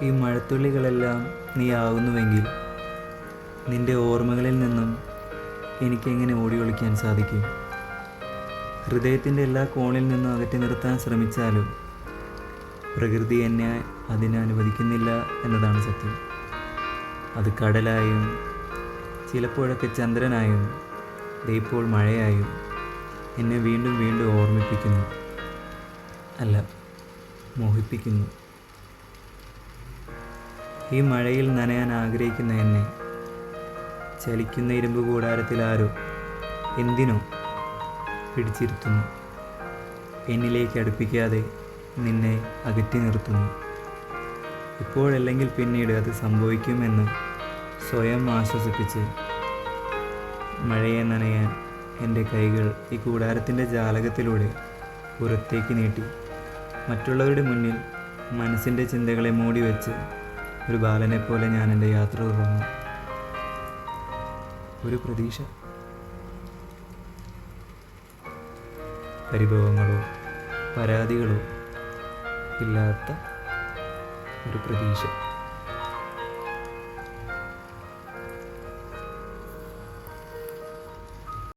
ഈ മഴത്തുള്ളികളെല്ലാം നീ ആകുന്നുവെങ്കിൽ നിന്റെ ഓർമ്മകളിൽ നിന്നും എനിക്കെങ്ങനെ ഓടി ഒളിക്കാൻ സാധിക്കും? ഹൃദയത്തിൻ്റെ എല്ലാ കോണിൽ നിന്നും അകറ്റി നിർത്താൻ ശ്രമിച്ചാലും പ്രകൃതി എന്നെ അതിന് അനുവദിക്കുന്നില്ല എന്നതാണ് സത്യം. അത് കടലായും ചിലപ്പോഴൊക്കെ ചന്ദ്രനായും ഇപ്പോൾ മഴയായും എന്നെ വീണ്ടും വീണ്ടും ഓർമ്മിപ്പിക്കുന്നു, അല്ല മോഹിപ്പിക്കുന്നു. ഈ മഴയിൽ നനയാൻ ആഗ്രഹിക്കുന്ന എന്നെ ചലിക്കുന്ന ഇരുമ്പ് കൂടാരത്തിൽ ആരോ എന്തിനോ പിടിച്ചിരുത്തുന്നു. എന്നിലേക്ക് അടുപ്പിക്കാതെ നിന്നെ അകറ്റി നിർത്തുന്നു. ഇപ്പോഴല്ലെങ്കിൽ പിന്നീട് അത് സംഭവിക്കുമെന്ന് സ്വയം ആശ്വസിപ്പിച്ച് മഴയെ നനയാൻ എൻ്റെ കൈകൾ ഈ കൂടാരത്തിൻ്റെ ജാലകത്തിലൂടെ പുറത്തേക്ക് നീട്ടി മറ്റുള്ളവരുടെ മുന്നിൽ മനസ്സിൻ്റെ ചിന്തകളെ മൂടി വെച്ച് ഒരു ബാലനെ പോലെ ഞാൻ എൻ്റെ യാത്ര തുടർന്നു. ഒരു പ്രതീക്ഷ, പരിഭവങ്ങളോ പരാതികളോ ഇല്ലാത്ത ഒരു പ്രതീക്ഷ.